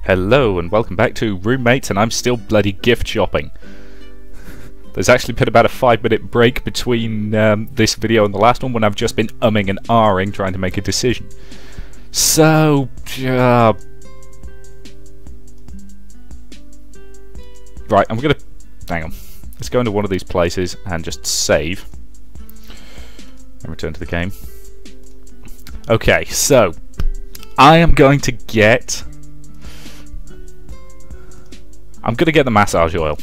Hello and welcome back to Roommates, and I'm still bloody gift shopping. There's actually been about a 5-minute break between this video and the last one when I've just been umming and ahhing trying to make a decision. So, right, I'm gonna... hang on. Let's go into one of these places and just save. And return to the game. Okay, so... I am going to get... I'm going to get the massage oil.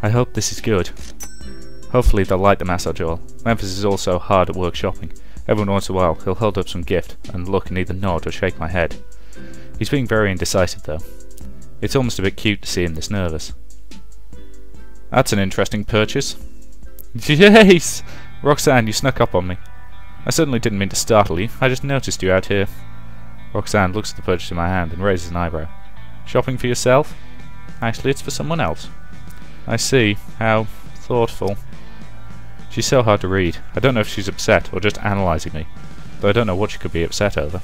I hope this is good. Hopefully they'll like the massage oil. Memphis is also hard at work shopping. Every once in a while he'll hold up some gift and look and either nod or shake my head. He's being very indecisive though. It's almost a bit cute to see him this nervous. That's an interesting purchase. Jeez! Roxanne, you snuck up on me. I certainly didn't mean to startle you. I just noticed you out here. Roxanne looks at the purchase in my hand and raises an eyebrow. Shopping for yourself? Actually, it's for someone else. I see. How thoughtful. She's so hard to read. I don't know if she's upset or just analysing me, though I don't know what she could be upset over.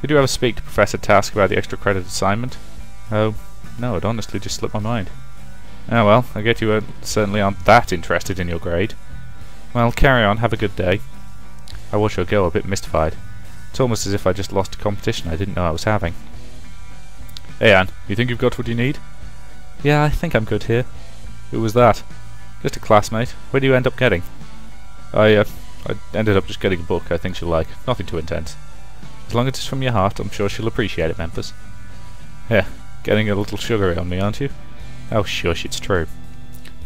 Did you ever speak to Professor Task about the extra credit assignment? Oh, no, it honestly just slipped my mind. Oh well, I get you certainly aren't that interested in your grade. Well, carry on, have a good day. I watch her go, a bit mystified. It's almost as if I just lost a competition I didn't know I was having. Hey Anne, you think you've got what you need? Yeah, I think I'm good here. Who was that? Just a classmate. Where do you end up getting? I ended up just getting a book I think she'll like. Nothing too intense. As long as it's from your heart, I'm sure she'll appreciate it, Memphis. Yeah, getting a little sugary on me, aren't you? Oh shush, it's true.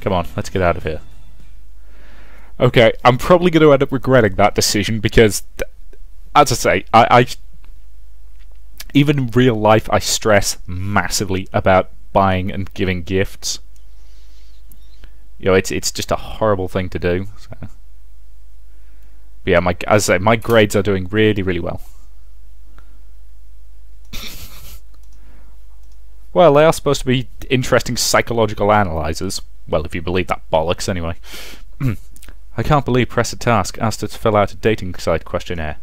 Come on, let's get out of here. Okay, I'm probably going to end up regretting that decision because, as I say, I even in real life I stress massively about buying and giving gifts. You know, it's just a horrible thing to do. So. But yeah, as I say, my grades are doing really, really well. Well, they are supposed to be interesting psychological analyzers. Well, if you believe that bollocks, anyway. I can't believe Professor Task asked us to fill out a dating site questionnaire.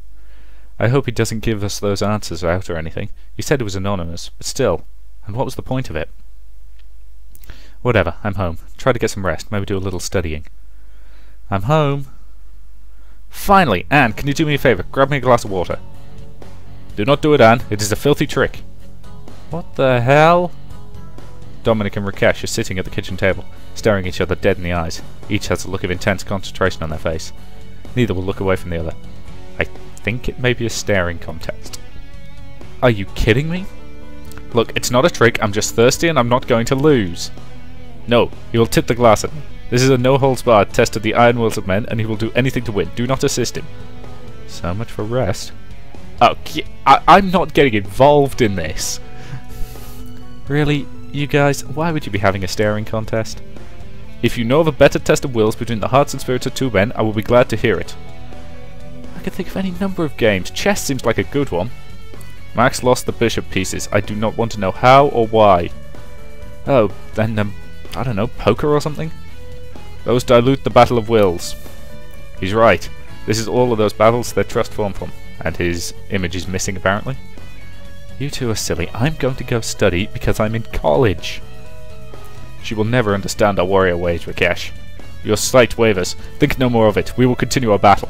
I hope he doesn't give us those answers out or anything. He said it was anonymous, but still. And what was the point of it? Whatever, I'm home. Try to get some rest, maybe do a little studying. I'm home. Finally! Anne, can you do me a favour? Grab me a glass of water. Do not do it, Anne. It is a filthy trick. What the hell? Dominic and Rakesh are sitting at the kitchen table, staring each other dead in the eyes. Each has a look of intense concentration on their face. Neither will look away from the other. I think it may be a staring contest. Are you kidding me? Look, it's not a trick, I'm just thirsty and I'm not going to lose. No, he will tip the glass at me. This is a no-holds-barred test of the iron wills of men, and he will do anything to win. Do not assist him. So much for rest. Oh, I'm not getting involved in this. Really, you guys, why would you be having a staring contest? If you know of a better test of wills between the hearts and spirits of two men, I will be glad to hear it. I can think of any number of games. Chess seems like a good one. Max lost the bishop pieces. I do not want to know how or why. Oh, then, I don't know, poker or something? Those dilute the battle of wills. He's right. This is all of those battles their trust form from. And his image is missing, apparently. You two are silly. I'm going to go study because I'm in college. She will never understand our warrior ways, Rakesh. Your sight wavers. Think no more of it. We will continue our battle.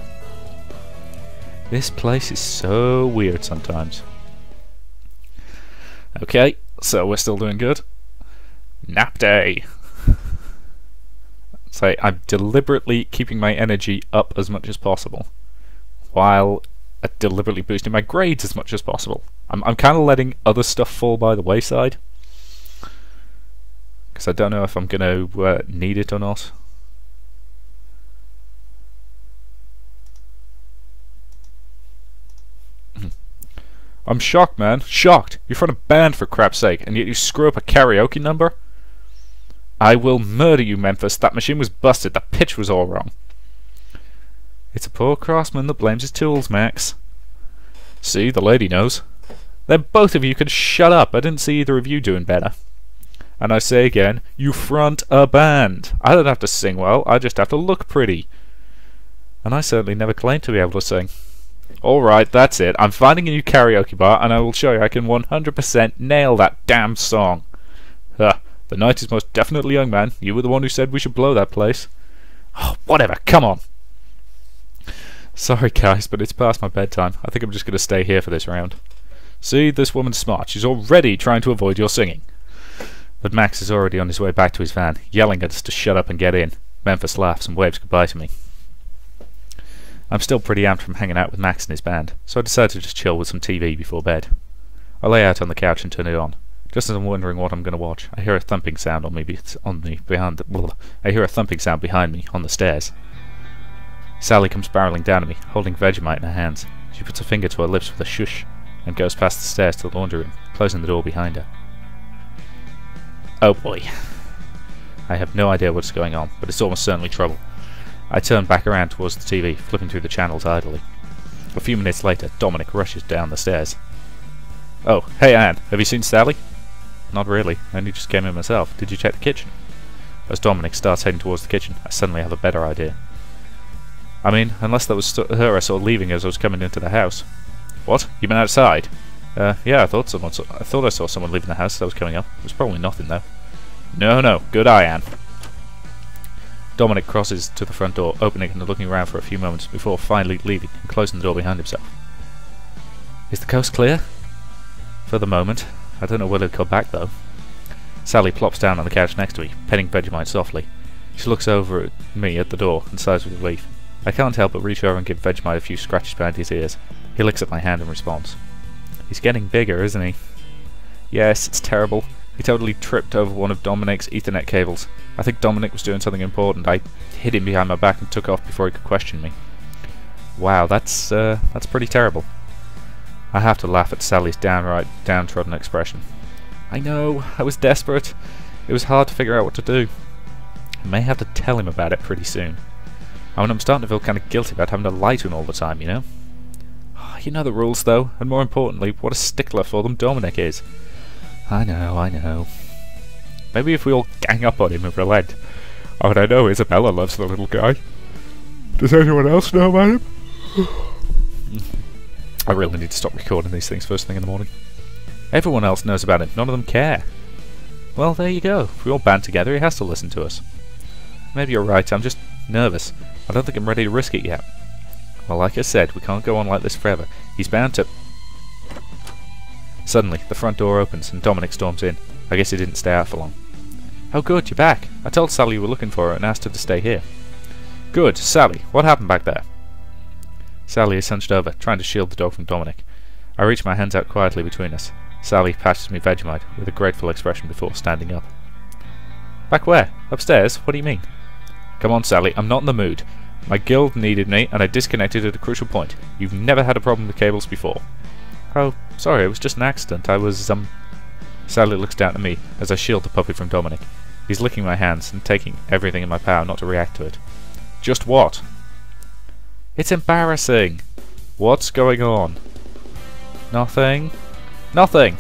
This place is so weird sometimes. Okay, so we're still doing good. Nap day. So I'm deliberately keeping my energy up as much as possible, while deliberately boosting my grades as much as possible. I'm kind of letting other stuff fall by the wayside, because I don't know if I'm going to need it or not. I'm shocked, man. Shocked. You're from a band, for crap's sake, and yet you screw up a karaoke number? I will murder you, Memphis. That machine was busted. The pitch was all wrong. It's a poor craftsman that blames his tools, Max. See, the lady knows. Then both of you could shut up. I didn't see either of you doing better. And I say again, you front a band. I don't have to sing well, I just have to look pretty. And I certainly never claimed to be able to sing. Alright, that's it. I'm finding a new karaoke bar, and I will show you I can 100% nail that damn song. The night is most definitely young, man. You were the one who said we should blow that place. Oh, whatever, come on. Sorry, guys, but it's past my bedtime. I think I'm just going to stay here for this round. See, this woman's smart. She's already trying to avoid your singing. But Max is already on his way back to his van, yelling at us to shut up and get in. Memphis laughs and waves goodbye to me. I'm still pretty amped from hanging out with Max and his band, so I decide to just chill with some TV before bed. I lay out on the couch and turn it on. Just as I'm wondering what I'm going to watch, I hear a thumping sound I hear a thumping sound behind me on the stairs. Sally comes barreling down at me, holding Vegemite in her hands. She puts a finger to her lips with a shush, and goes past the stairs to the laundry room, closing the door behind her. Oh boy. I have no idea what's going on, but it's almost certainly trouble. I turn back around towards the TV, flipping through the channels idly. A few minutes later, Dominic rushes down the stairs. Oh, hey Anne, have you seen Sally? Not really, I only just came in myself. Did you check the kitchen? As Dominic starts heading towards the kitchen, I suddenly have a better idea. I mean, unless that was her I saw leaving as I was coming into the house. What? You been outside? Yeah, I thought I saw someone leaving the house as I was coming up. It was probably nothing though. No, good eye, Anne. Dominic crosses to the front door, opening and looking around for a few moments before finally leaving and closing the door behind himself. Is the coast clear? For the moment. I don't know whether he'll come back though. Sally plops down on the couch next to me, petting Vegemite softly. She looks over at me at the door and sighs with relief. I can't help but reach over and give Vegemite a few scratches behind his ears. He licks at my hand in response. He's getting bigger, isn't he? Yes, it's terrible. He totally tripped over one of Dominic's Ethernet cables. I think Dominic was doing something important. I hid him behind my back and took off before he could question me. Wow, that's pretty terrible. I have to laugh at Sally's downright downtrodden expression. I know, I was desperate. It was hard to figure out what to do. I may have to tell him about it pretty soon. I mean, I'm starting to feel kind of guilty about having to lie to him all the time, you know? You know the rules, though, and more importantly, what a stickler for them Dominic is. I know. Maybe if we all gang up on him and relent. Oh, and I know Isabella loves the little guy. Does anyone else know about him? I really need to stop recording these things first thing in the morning. Everyone else knows about him, none of them care. Well, there you go. If we all band together, he has to listen to us. Maybe you're right, I'm just nervous. I don't think I'm ready to risk it yet. Well, like I said, we can't go on like this forever. He's bound to... Suddenly, the front door opens and Dominic storms in. I guess he didn't stay out for long. Oh good, you're back. I told Sally you were looking for her and asked her to stay here. Good. Sally, what happened back there? Sally is hunched over, trying to shield the dog from Dominic. I reach my hands out quietly between us. Sally passes me Vegemite with a grateful expression before standing up. Back where? Upstairs? What do you mean? Come on, Sally, I'm not in the mood. My guild needed me, and I disconnected at a crucial point. You've never had a problem with cables before. Oh, sorry, it was just an accident. I was, Sally looks down at me as I shield the puppy from Dominic. He's licking my hands and taking everything in my power not to react to it. Just what? It's embarrassing. What's going on? Nothing. Nothing!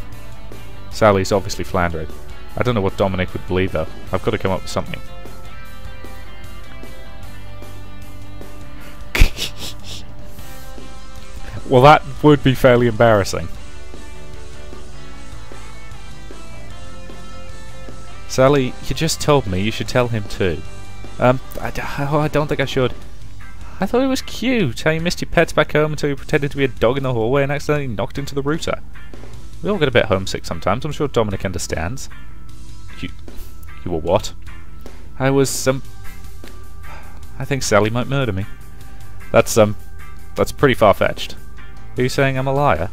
Sally's obviously floundering. I don't know what Dominic would believe though. I've got to come up with something. Well, that would be fairly embarrassing. Sally, you just told me you should tell him too. I don't think I should. I thought it was cute how you missed your pets back home until you pretended to be a dog in the hallway and accidentally knocked into the router. We all get a bit homesick sometimes, I'm sure Dominic understands. You were what? I was, I think Sally might murder me. That's pretty far-fetched. Are you saying I'm a liar?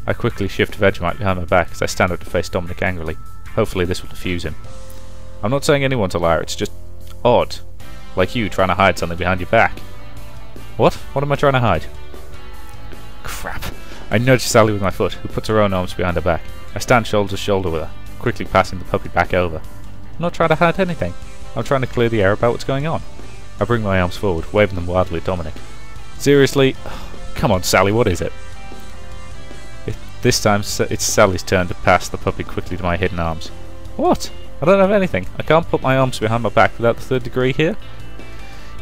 I quickly shift Vegemite behind my back as I stand up to face Dominic angrily. Hopefully this will defuse him. I'm not saying anyone's a liar, it's just odd. Like you trying to hide something behind your back. What? What am I trying to hide? Crap. I nudge Sally with my foot, who puts her own arms behind her back. I stand shoulder to shoulder with her, quickly passing the puppy back over. I'm not trying to hide anything. I'm trying to clear the air about what's going on. I bring my arms forward, waving them wildly at Dominic. Seriously? Come on, Sally, what is it? This time, it's Sally's turn to pass the puppy quickly to my hidden arms. What? I don't have anything. I can't put my arms behind my back without the third degree here.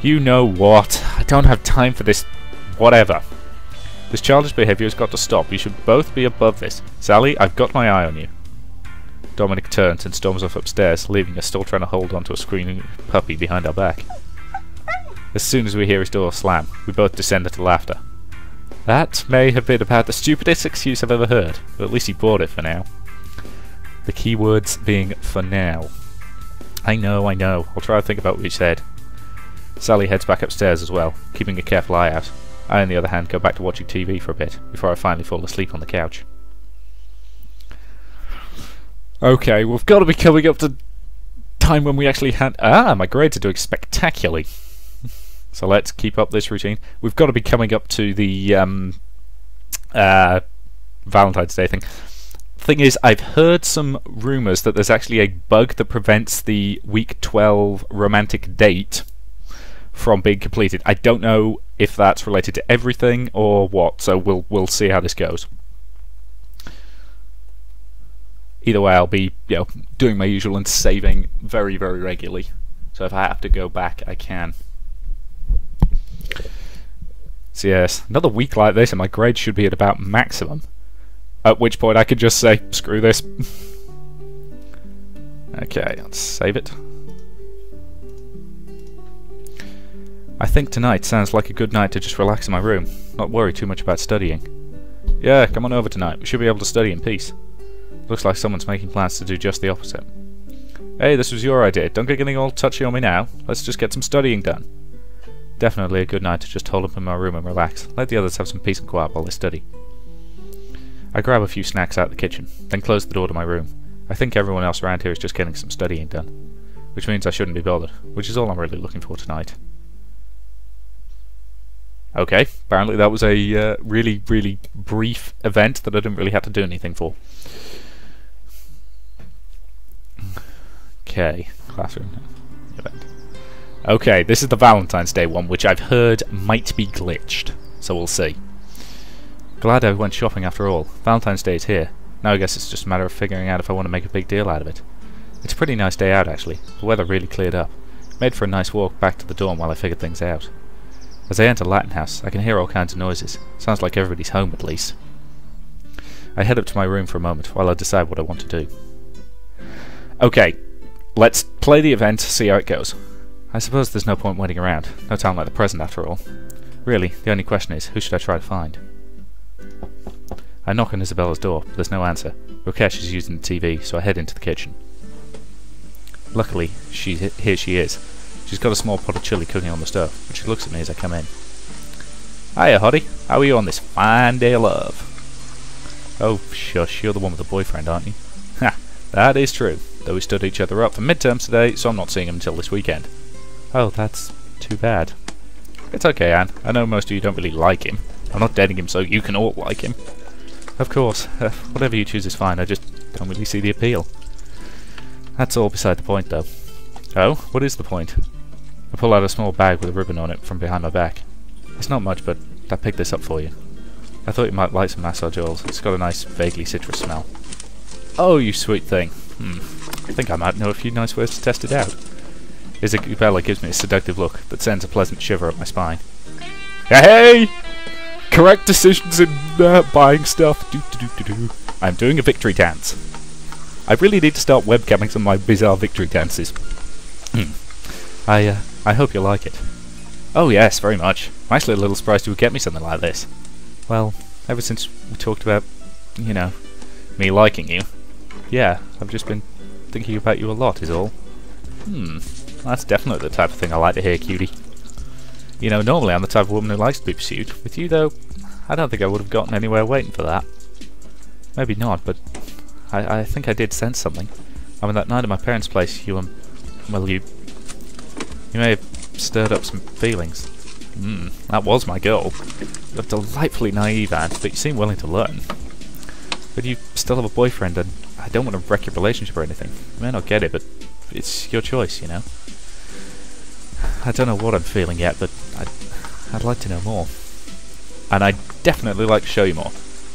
You know what? I don't have time for this whatever. This childish behaviour has got to stop. You should both be above this. Sally, I've got my eye on you. Dominic turns and storms off upstairs, leaving us still trying to hold onto a screaming puppy behind our back. As soon as we hear his door slam, we both descend into laughter. That may have been about the stupidest excuse I've ever heard, but at least he bought it for now. The key words being for now. I know. I'll try to think about what you said. Sally heads back upstairs as well, keeping a careful eye out. I, on the other hand, go back to watching TV for a bit, before I finally fall asleep on the couch. Okay, we've got to be coming up to time when we actually had... my grades are doing spectacularly. So let's keep up this routine. We've got to be coming up to the Valentine's Day thing. Thing is, I've heard some rumours that there's actually a bug that prevents the week 12 romantic date from being completed. I don't know if that's related to everything or what, so we'll see how this goes. Either way, I'll be doing my usual and saving very, very regularly. So if I have to go back, I can. So yes, another week like this and my grade should be at about maximum. At which point I could just say, screw this. Okay, let's save it. I think tonight sounds like a good night to just relax in my room, not worry too much about studying. Yeah, come on over tonight, we should be able to study in peace. Looks like someone's making plans to do just the opposite. Hey, this was your idea, don't get getting all touchy on me now, let's just get some studying done. Definitely a good night to just hole up in my room and relax, let the others have some peace and quiet while they study. I grab a few snacks out of the kitchen, then close the door to my room. I think everyone else around here is just getting some studying done, which means I shouldn't be bothered, which is all I'm really looking for tonight. Okay, apparently that was a really, really brief event that I didn't really have to do anything for. Okay, classroom event. Okay, this is the Valentine's Day one, which I've heard might be glitched, so we'll see. Glad I went shopping after all. Valentine's Day is here. Now I guess it's just a matter of figuring out if I want to make a big deal out of it. It's a pretty nice day out actually. The weather really cleared up. Made for a nice walk back to the dorm while I figured things out. As I enter Latin House, I can hear all kinds of noises. Sounds like everybody's home at least. I head up to my room for a moment while I decide what I want to do. Okay, let's play the event, see how it goes. I suppose there's no point waiting around. No time like the present after all. Really, the only question is, who should I try to find? I knock on Isabella's door, but there's no answer. Rakesh is using the TV, so I head into the kitchen. Luckily, here she is. She's got a small pot of chili cooking on the stove, but she looks at me as I come in. Hiya, Hoddy. How are you on this fine day of love? Oh, shush, you're the one with the boyfriend, aren't you? Ha, that is true. Though we stood each other up for midterms today, so I'm not seeing him until this weekend. Oh, that's too bad. It's okay, Anne. I know most of you don't really like him. I'm not dating him so you can all like him. Of course, whatever you choose is fine, I just don't really see the appeal. That's all beside the point, though. Oh, what is the point? I pull out a small bag with a ribbon on it from behind my back. It's not much, but I picked this up for you. I thought you might like some massage oils. It's got a nice, vaguely citrus smell. Oh, you sweet thing. I think I might know a few nice ways to test it out. Isabella gives me a seductive look that sends a pleasant shiver up my spine. Hey! Correct decisions in buying stuff. I'm doing a victory dance. I really need to start webcamming some of my bizarre victory dances. I hope you like it. Oh yes, very much. I'm actually a little surprised you would get me something like this. Well, ever since we talked about, you know, me liking you, yeah, I've just been thinking about you a lot is all. That's definitely the type of thing I like to hear, cutie. You know, normally I'm the type of woman who likes to be pursued. With you, though, I don't think I would have gotten anywhere waiting for that. Maybe not, but I think I did sense something. I mean, that night at my parents' place, you may have stirred up some feelings. That was my goal. You're delightfully naive, Anne, but you seem willing to learn. But you still have a boyfriend, and I don't want to wreck your relationship or anything. You may not get it, but it's your choice, you know? I don't know what I'm feeling yet, but I'd like to know more. And I'd definitely like to show you more.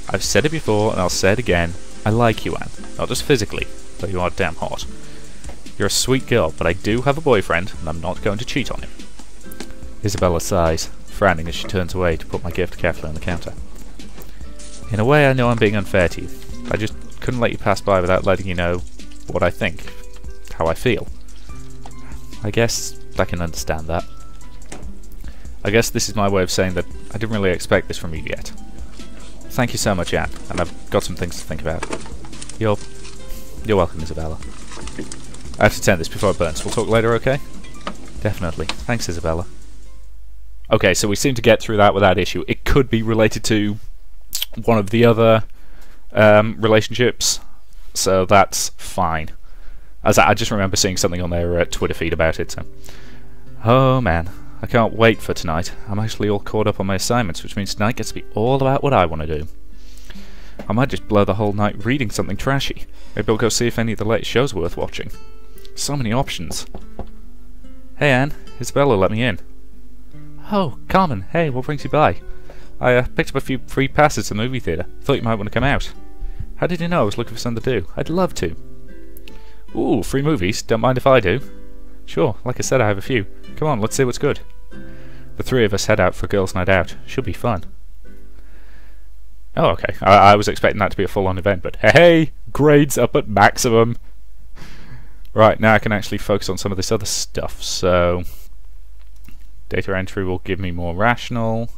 I've said it before, and I'll say it again. I like you, Anne. Not just physically, though you are damn hot. You're a sweet girl, but I do have a boyfriend, and I'm not going to cheat on him. Isabella sighs, frowning as she turns away to put my gift carefully on the counter. In a way, I know I'm being unfair to you. I just couldn't let you pass by without letting you know what I think, how I feel. I guess I can understand that. I guess this is my way of saying that I didn't really expect this from you yet. Thank you so much, Anne, and I've got some things to think about. You're welcome, Isabella. I have to turn this before it burns. We'll talk later, okay? Definitely. Thanks, Isabella. Okay, so we seem to get through that without issue. It could be related to one of the other relationships, so that's fine. As I just remember seeing something on their Twitter feed about it. So. Oh man, I can't wait for tonight. I'm actually all caught up on my assignments, which means tonight gets to be all about what I want to do. I might just blow the whole night reading something trashy. Maybe I'll go see if any of the latest shows are worth watching. So many options. Hey Anne, Isabella let me in. Oh, Carmen, hey, what brings you by? I picked up a few free passes to the movie theatre. Thought you might want to come out. How did you know I was looking for something to do? I'd love to. Ooh, free movies? Don't mind if I do. Sure, like I said, I have a few. Come on, let's see what's good. The three of us head out for a girls' night out. Should be fun. Oh, okay. I was expecting that to be a full-on event, but hey, grades up at maximum. Right, now I can actually focus on some of this other stuff. So, data entry will give me more rational.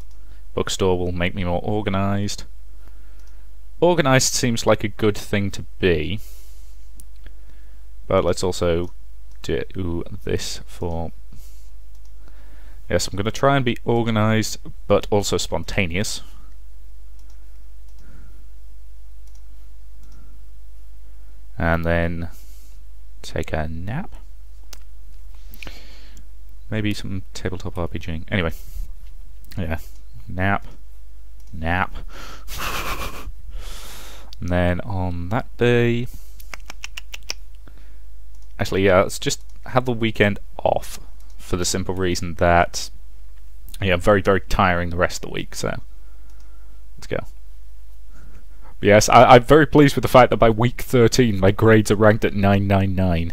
Bookstore will make me more organised. Organised seems like a good thing to be. But let's also do this for... Yes, I'm going to try and be organised, but also spontaneous. And then take a nap. Maybe some tabletop RPGing. Anyway, yeah. Nap. And then on that day... Actually, yeah, let's just have the weekend off for the simple reason that... Yeah, very, very tiring the rest of the week, so... Let's go. But yes, I'm very pleased with the fact that by week 13 my grades are ranked at 999.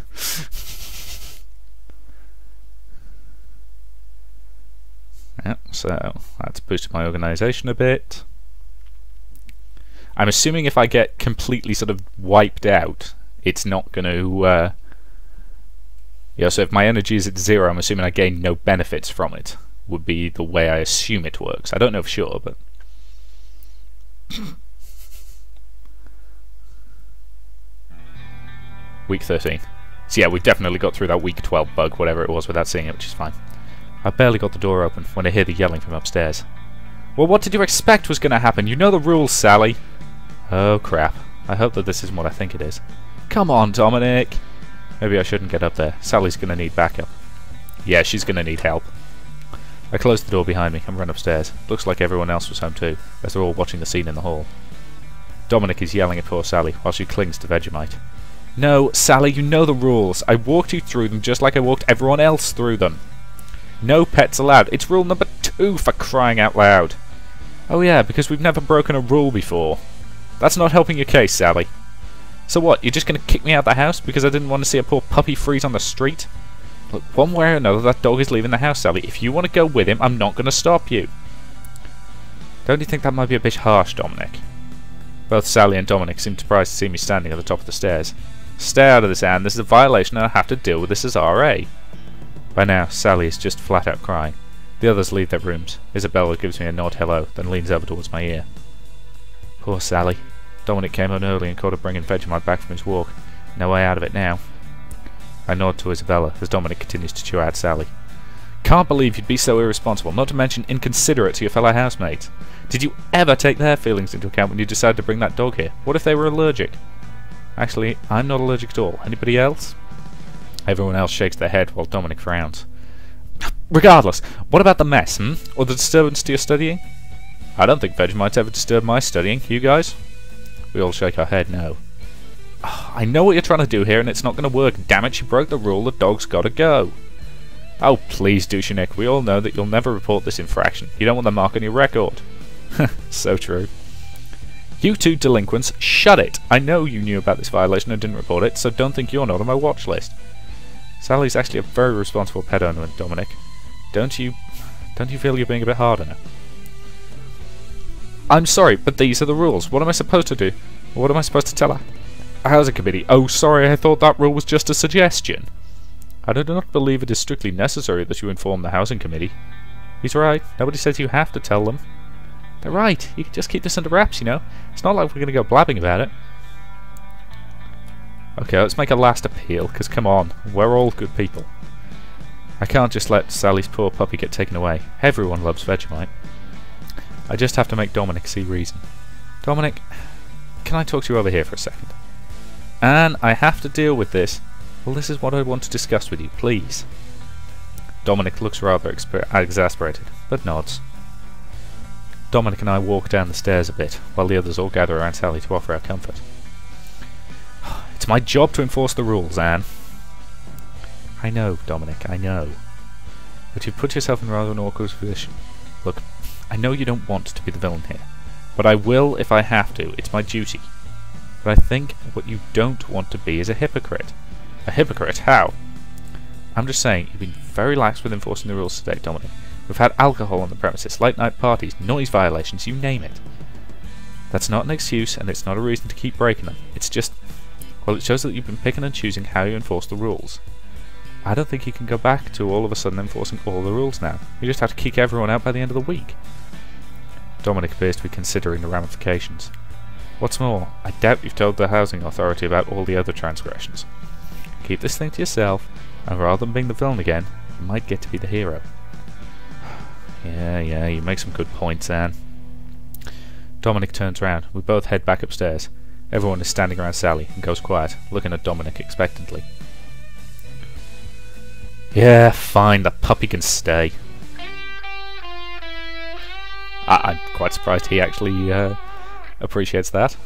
Yeah, so that's boosted my organisation a bit. I'm assuming if I get completely sort of wiped out, it's not going to... yeah, so if my energy is at 0, I'm assuming I gain no benefits from it. Would be the way I assume it works. I don't know for sure, but... Week 13. So yeah, we've definitely got through that week 12 bug, whatever it was, without seeing it, which is fine. I barely got the door open when I hear the yelling from upstairs. Well, what did you expect was going to happen? You know the rules, Sally. Oh, crap. I hope that this isn't what I think it is. Come on, Dominic. Maybe I shouldn't get up there. Sally's going to need backup. Yeah, she's going to need help. I closed the door behind me and ran upstairs. Looks like everyone else was home too, as they're all watching the scene in the hall. Dominic is yelling at poor Sally while she clings to Vegemite. No, Sally, you know the rules. I walked you through them just like I walked everyone else through them. No pets allowed. It's rule number 2 for crying out loud. Oh yeah, because we've never broken a rule before. That's not helping your case, Sally. So what, you're just going to kick me out the house because I didn't want to see a poor puppy freeze on the street? Look, one way or another, that dog is leaving the house, Sally. If you want to go with him, I'm not going to stop you. Don't you think that might be a bit harsh, Dominic? Both Sally and Dominic seem surprised to see me standing at the top of the stairs. Stay out of this, Anne. This is a violation and I have to deal with this as RA. By now, Sally is just flat out crying. The others leave their rooms. Isabella gives me a nod hello, then leans over towards my ear. Poor Sally. Dominic came home early and caught her bringing Vegemite back from his walk. No way out of it now. I nod to Isabella as Dominic continues to chew out Sally. Can't believe you'd be so irresponsible, not to mention inconsiderate to your fellow housemates. Did you ever take their feelings into account when you decided to bring that dog here? What if they were allergic? Actually, I'm not allergic at all. Anybody else? Everyone else shakes their head while Dominic frowns. Regardless, what about the mess, or the disturbance to your studying? I don't think Vegemite's ever disturbed my studying. You guys? We all shake our head no. Oh, I know what you're trying to do here and it's not going to work. Damn it, she broke the rule. The dog's got to go. Oh, please, Douche-Nick. We all know that you'll never report this infraction. You don't want the mark on your record. So true. You two delinquents, shut it! I know you knew about this violation and didn't report it, so don't think you're not on my watch list. Sally's actually a very responsible pet owner, Dominic. Don't you feel you're being a bit hard on her? I'm sorry, but these are the rules. What am I supposed to do? What am I supposed to tell a housing committee? Oh, sorry, I thought that rule was just a suggestion. I do not believe it is strictly necessary that you inform the housing committee. He's right. Nobody says you have to tell them. They're right. You can just keep this under wraps, you know. It's not like we're going to go blabbing about it. Okay, let's make a last appeal, because come on, we're all good people. I can't just let Sally's poor puppy get taken away. Everyone loves Vegemite. I just have to make Dominic see reason. Dominic, can I talk to you over here for a second? And I have to deal with this. Well, this is what I want to discuss with you, please. Dominic looks rather exasperated, but nods. Dominic and I walk down the stairs a bit, while the others all gather around Sally to offer our comfort. It's my job to enforce the rules, Anne. I know, Dominic, I know. But you've put yourself in rather an awkward position. Look, I know you don't want to be the villain here, but I will if I have to. It's my duty. But I think what you don't want to be is a hypocrite. A hypocrite? How? I'm just saying, you've been very lax with enforcing the rules today, Dominic. We've had alcohol on the premises, late-night parties, noise violations, you name it. That's not an excuse, and it's not a reason to keep breaking them. It's just... well, it shows that you've been picking and choosing how you enforce the rules. I don't think you can go back to all of a sudden enforcing all the rules now. You just have to kick everyone out by the end of the week. Dominic appears to be considering the ramifications. What's more, I doubt you've told the housing authority about all the other transgressions. Keep this thing to yourself, and rather than being the villain again, you might get to be the hero. Yeah, you make some good points, Anne. Dominic turns round. We both head back upstairs. Everyone is standing around Sally and goes quiet, looking at Dominic expectantly. Yeah, fine, the puppy can stay. I'm quite surprised he actually appreciates that.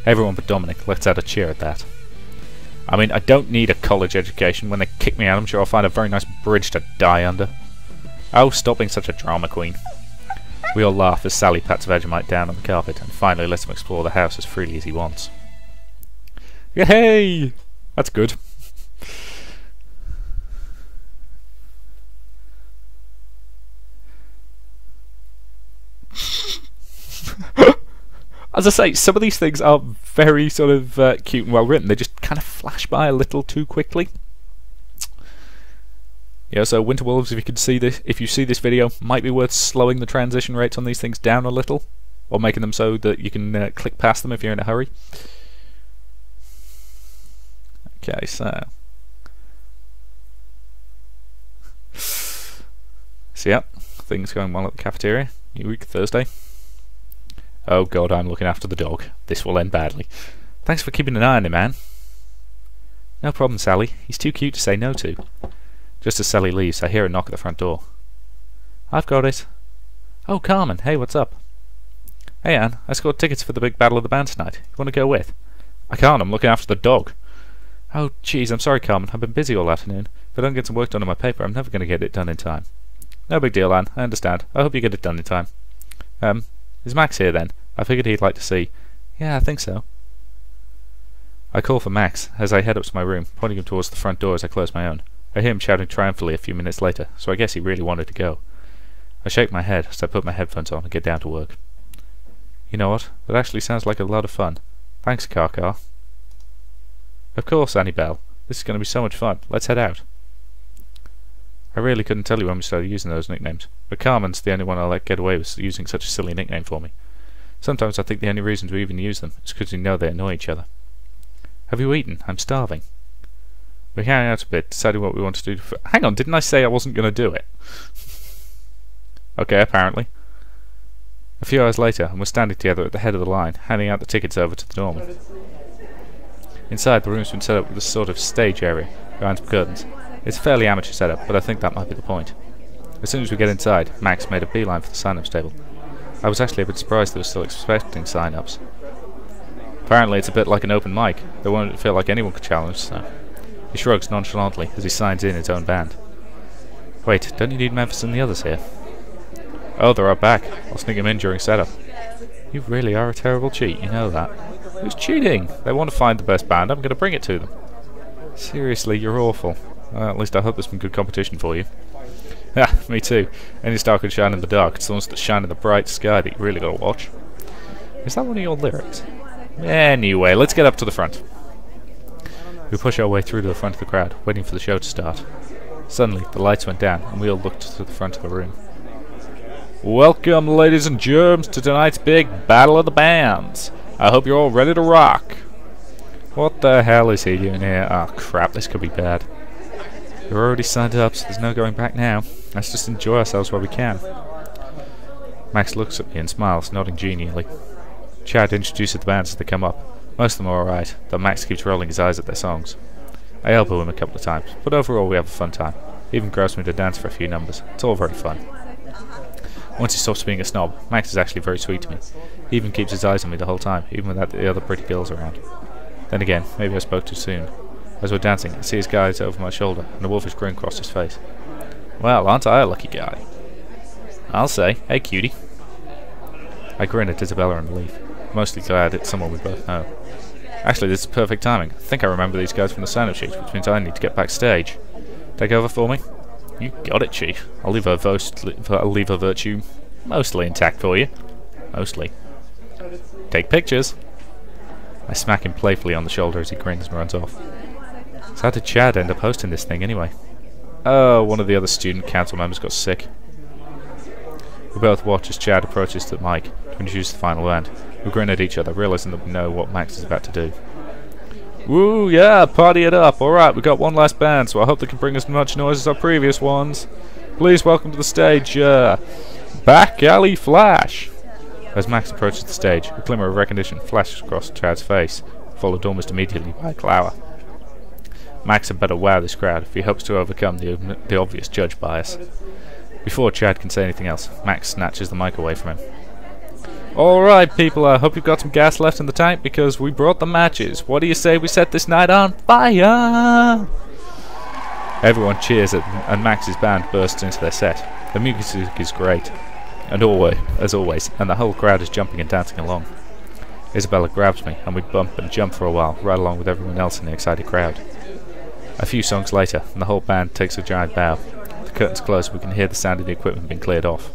Everyone but Dominic lets out a cheer at that. I mean, I don't need a college education. When they kick me out, I'm sure I'll find a very nice bridge to die under. Oh, stop being such a drama queen. We all laugh as Sally pats Vegemite down on the carpet and finally lets him explore the house as freely as he wants. Yay! That's good. As I say, some of these things are very sort of cute and well written. They just kind of flash by a little too quickly. Yeah, so Winter Wolves, if you see this video, might be worth slowing the transition rates on these things down a little, or making them so that you can click past them if you're in a hurry. Okay, so yeah, things going well at the cafeteria. New week, Thursday. Oh god, I'm looking after the dog. This will end badly. Thanks for keeping an eye on him, man. No problem, Sally. He's too cute to say no to. Just as Sally leaves, I hear a knock at the front door. I've got it. Oh, Carmen. Hey, what's up? Hey, Anne. I scored tickets for the big battle of the band tonight. You want to go with? I can't. I'm looking after the dog. Oh, jeez. I'm sorry, Carmen. I've been busy all afternoon. If I don't get some work done on my paper, I'm never going to get it done in time. No big deal, Anne. I understand. I hope you get it done in time. Is Max here, then? I figured he'd like to see... Yeah, I think so. I call for Max as I head up to my room, pointing him towards the front door as I close my own. I hear him shouting triumphantly a few minutes later, so I guess he really wanted to go. I shake my head as I put my headphones on and get down to work. You know what? That actually sounds like a lot of fun. Thanks, Car. Of course, Annie Belle. This is going to be so much fun. Let's head out. I really couldn't tell you when we started using those nicknames, but Carmen's the only one I'll let get away with using such a silly nickname for me. Sometimes I think the only reason we even use them is because we know they annoy each other. Have you eaten? I'm starving. We're hanging out a bit, deciding what we want to do. Hang on, didn't I say I wasn't going to do it? Okay, apparently. A few hours later, and we're standing together at the head of the line, handing out the tickets over to the doorman. Inside, the room's been set up with a sort of stage area, behind some curtains. It's a fairly amateur setup, but I think that might be the point. As soon as we get inside, Max made a beeline for the sign-ups table. I was actually a bit surprised they were still expecting sign-ups. Apparently it's a bit like an open mic. They won't feel like anyone could challenge, so... He shrugs nonchalantly as he signs in his own band. Wait, don't you need Memphis and the others here? Oh, they're right back. I'll sneak him in during setup. You really are a terrible cheat, you know that. Who's cheating? They want to find the best band, I'm going to bring it to them. Seriously, you're awful. Well, at least I hope there's some good competition for you. Yeah, me too. Any star can shine in the dark. It's the ones that shine in the bright sky that you really gotta watch. Is that one of your lyrics? Anyway, let's get up to the front. We push our way through to the front of the crowd, waiting for the show to start. Suddenly, the lights went down, and we all looked to the front of the room. Welcome, ladies and germs, to tonight's big Battle of the Bands. I hope you're all ready to rock. What the hell is he doing here? Oh crap, this could be bad. We're already signed up, so there's no going back now. Let's just enjoy ourselves while we can. Max looks at me and smiles, nodding genially. Chad introduces the bands as they come up. Most of them are alright, though Max keeps rolling his eyes at their songs. I elbow him a couple of times, but overall we have a fun time. He even grabs me to dance for a few numbers. It's all very fun. Once he stops being a snob, Max is actually very sweet to me. He even keeps his eyes on me the whole time, even without the other pretty girls around. Then again, maybe I spoke too soon. As we're dancing, I see his gaze over my shoulder, and a wolfish grin crossed his face. Well, aren't I a lucky guy? I'll say, hey cutie. I grin at Isabella and leave, mostly glad it's someone we both know. Actually, this is perfect timing. I think I remember these guys from the sign-up sheet, which means I need to get backstage. Take over for me? You got it, Chief. I'll leave her virtue mostly intact for you. Mostly. Take pictures. I smack him playfully on the shoulder as he grins and runs off. So how did Chad end up hosting this thing anyway? Oh, one of the other student council members got sick. We both watch as Chad approaches the mic to introduce the final band. We grin at each other, realizing that we know what Max is about to do. Woo, yeah, party it up. Alright, we got one last band, so I hope they can bring as much noise as our previous ones. Please welcome to the stage, Back Alley Flash. As Max approaches the stage, a glimmer of recognition flashes across Chad's face, followed almost immediately by a glower. Max had better wow this crowd if he hopes to overcome the obvious judge bias. Before Chad can say anything else, Max snatches the mic away from him. Alright people, I hope you've got some gas left in the tank because we brought the matches. What do you say we set this night on fire? Everyone cheers and Max's band bursts into their set. The music is great, and as always, and the whole crowd is jumping and dancing along. Isabella grabs me and we bump and jump for a while, right along with everyone else in the excited crowd. A few songs later, and the whole band takes a giant bow. The curtains close and we can hear the sound of the equipment being cleared off.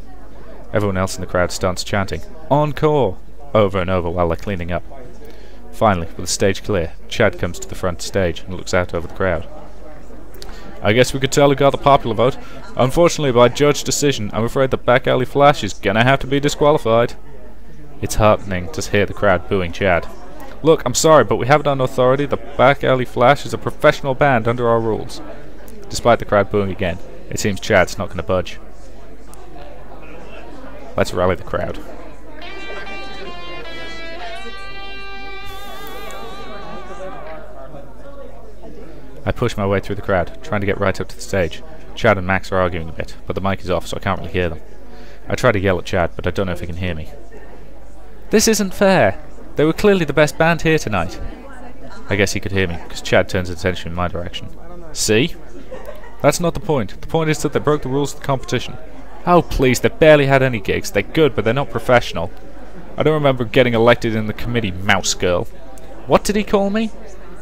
Everyone else in the crowd starts chanting, "Encore!" over and over while they're cleaning up. Finally, with the stage clear, Chad comes to the front stage and looks out over the crowd. I guess we could tell who got the popular vote. Unfortunately, by judge decision, I'm afraid the Back Alley Flash is gonna have to be disqualified. It's heartening to hear the crowd booing Chad. Look, I'm sorry, but we have it on authority. The Back Alley Flash is a professional band under our rules. Despite the crowd booing again, it seems Chad's not going to budge. Let's rally the crowd. I push my way through the crowd, trying to get right up to the stage. Chad and Max are arguing a bit, but the mic is off, so I can't really hear them. I try to yell at Chad, but I don't know if he can hear me. This isn't fair! They were clearly the best band here tonight. I guess he could hear me, because Chad turns his attention in my direction. See? That's not the point. The point is that they broke the rules of the competition. Oh please, they barely had any gigs. They're good, but they're not professional. I don't remember getting elected in the committee, mouse girl. What did he call me?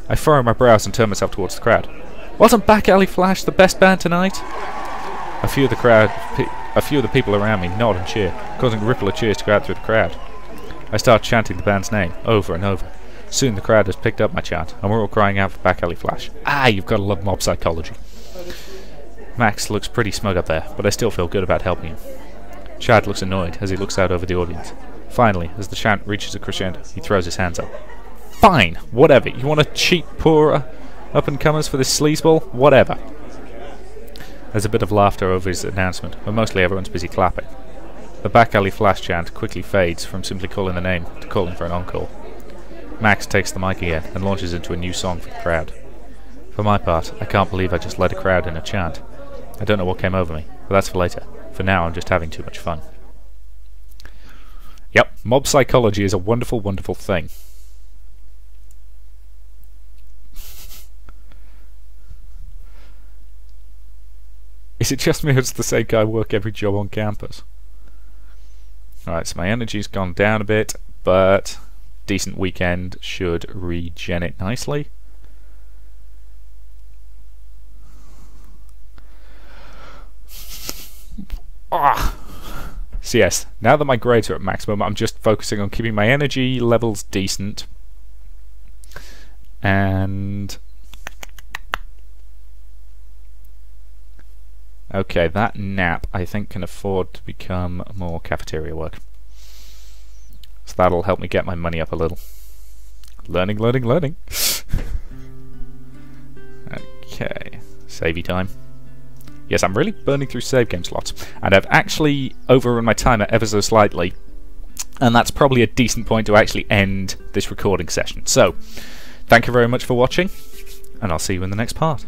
I furrow my brows and turn myself towards the crowd. Wasn't Back Alley Flash the best band tonight? A few of the people around me nod and cheer, causing a ripple of cheers to go out through the crowd. I start chanting the band's name, over and over. Soon the crowd has picked up my chant, and we're all crying out for Back Alley Flash. Ah, you've got to love mob psychology. Max looks pretty smug up there, but I still feel good about helping him. Chad looks annoyed as he looks out over the audience. Finally, as the chant reaches a crescendo, he throws his hands up. Fine, whatever. You want to cheat poor up-and-comers for this sleazeball? Whatever. There's a bit of laughter over his announcement, but mostly everyone's busy clapping. The Back Alley Flash chant quickly fades from simply calling the name to calling for an encore. Max takes the mic again and launches into a new song for the crowd. For my part, I can't believe I just led a crowd in a chant. I don't know what came over me, but that's for later. For now, I'm just having too much fun. Yep, mob psychology is a wonderful, wonderful thing. Is it just me or does the same guy work every job on campus? Alright, so my energy's gone down a bit, but decent weekend should regen it nicely. Ah! So yes, now that my grades are at maximum, I'm just focusing on keeping my energy levels decent. And... okay, that nap, I think, can afford to become more cafeteria work. So that'll help me get my money up a little. Learning, learning, learning. Okay, savey time. Yes, I'm really burning through save game slots, and I've actually overrun my timer ever so slightly, and that's probably a decent point to actually end this recording session. So, thank you very much for watching, and I'll see you in the next part.